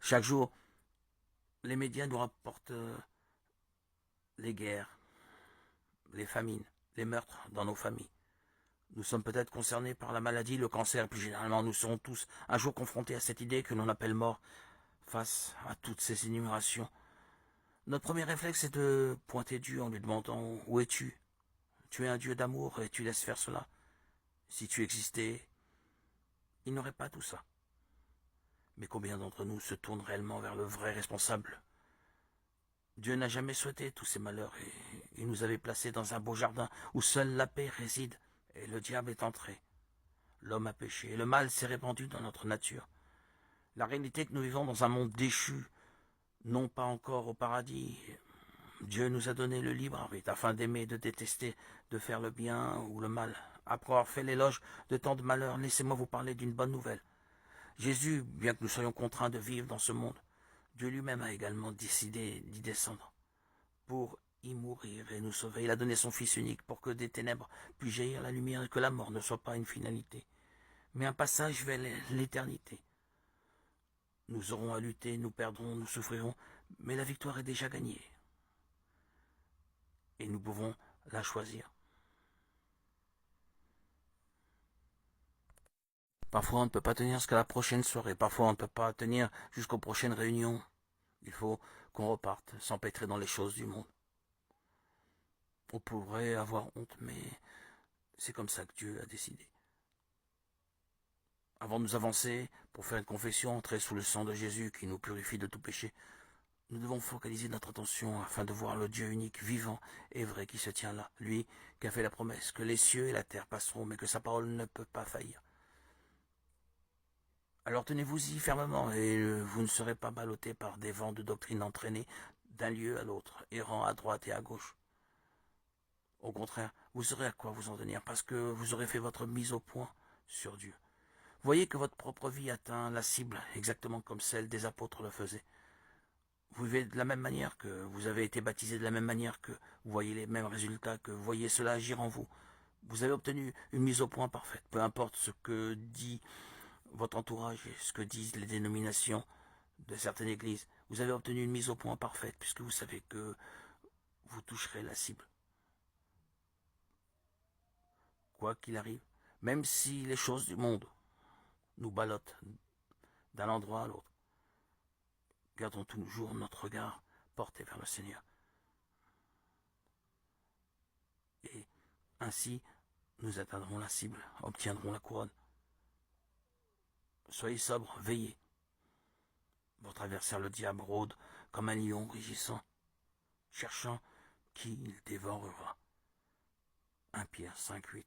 Chaque jour, les médias nous rapportent les guerres, les famines, les meurtres dans nos familles. Nous sommes peut-être concernés par la maladie, le cancer, plus généralement nous serons tous un jour confrontés à cette idée que l'on appelle mort face à toutes ces énumérations. Notre premier réflexe est de pointer Dieu en lui demandant « Où es-tu » Tu es un Dieu d'amour et tu laisses faire cela. Si tu existais, il n'y aurait pas tout ça. Mais combien d'entre nous se tournent réellement vers le vrai responsable? Dieu n'a jamais souhaité tous ces malheurs et il nous avait placés dans un beau jardin où seule la paix réside et le diable est entré. L'homme a péché et le mal s'est répandu dans notre nature. La réalité est que nous vivons dans un monde déchu, non pas encore au paradis. Dieu nous a donné le libre arbitre afin d'aimer, de détester, de faire le bien ou le mal. Après avoir fait l'éloge de tant de malheurs, laissez-moi vous parler d'une bonne nouvelle. Jésus, bien que nous soyons contraints de vivre dans ce monde, Dieu lui-même a également décidé d'y descendre pour y mourir et nous sauver. Il a donné son Fils unique pour que des ténèbres puissent jaillir la lumière et que la mort ne soit pas une finalité, mais un passage vers l'éternité. Nous aurons à lutter, nous perdrons, nous souffrirons, mais la victoire est déjà gagnée. Et nous pouvons la choisir. Parfois on ne peut pas tenir jusqu'à la prochaine soirée, parfois on ne peut pas tenir jusqu'aux prochaines réunions. Il faut qu'on reparte, s'empêtrer dans les choses du monde. On pourrait avoir honte, mais c'est comme ça que Dieu a décidé. Avant de nous avancer, pour faire une confession, entrer sous le sang de Jésus qui nous purifie de tout péché, nous devons focaliser notre attention afin de voir le Dieu unique, vivant et vrai qui se tient là, lui qui a fait la promesse que les cieux et la terre passeront, mais que sa parole ne peut pas faillir. Alors tenez-vous-y fermement et vous ne serez pas ballottés par des vents de doctrine entraînés d'un lieu à l'autre, errant à droite et à gauche. Au contraire, vous saurez à quoi vous en tenir parce que vous aurez fait votre mise au point sur Dieu. Voyez que votre propre vie atteint la cible exactement comme celle des apôtres le faisaient. Vous vivez de la même manière que vous avez été baptisé de la même manière que vous voyez les mêmes résultats, que vous voyez cela agir en vous. Vous avez obtenu une mise au point parfaite, peu importe ce que dit votre entourage et ce que disent les dénominations de certaines églises. Vous avez obtenu une mise au point parfaite puisque vous savez que vous toucherez la cible. Quoi qu'il arrive, même si les choses du monde nous ballottent d'un endroit à l'autre, gardons toujours notre regard porté vers le Seigneur. Et ainsi, nous atteindrons la cible, obtiendrons la couronne. Soyez sobres, veillez. Votre adversaire le diable rôde comme un lion rugissant, cherchant qui il dévorera. 1 Pierre 5,8.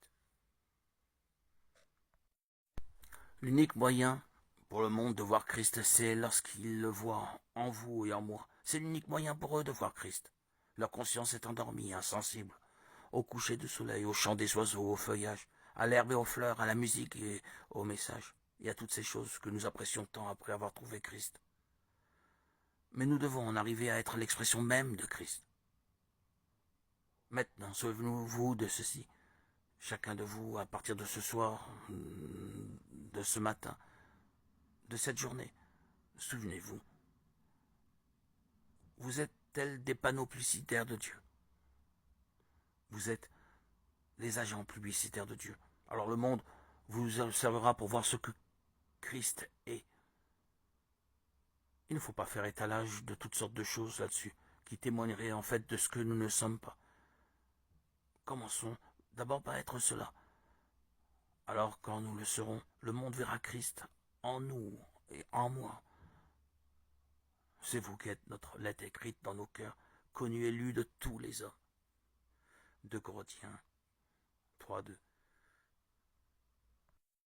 L'unique moyen pour le monde de voir Christ, c'est lorsqu'il le voit en vous et en moi. C'est l'unique moyen pour eux de voir Christ. Leur conscience est endormie, insensible, au coucher du soleil, au chant des oiseaux, au feuillage, à l'herbe et aux fleurs, à la musique et au message, et à toutes ces choses que nous apprécions tant après avoir trouvé Christ. Mais nous devons en arriver à être l'expression même de Christ. Maintenant, souvenez-vous de ceci. Chacun de vous, à partir de ce soir, de ce matin, de cette journée, souvenez-vous, vous êtes tels des panneaux publicitaires de Dieu. Vous êtes les agents publicitaires de Dieu. Alors le monde vous observera pour voir ce que Christ est. Il ne faut pas faire étalage de toutes sortes de choses là-dessus, qui témoigneraient en fait de ce que nous ne sommes pas. Commençons d'abord par être cela. Alors quand nous le serons, le monde verra Christ en nous et en moi. C'est vous qui êtes notre lettre écrite dans nos cœurs, connue et lue de tous les hommes. 2 Corinthiens 3:2.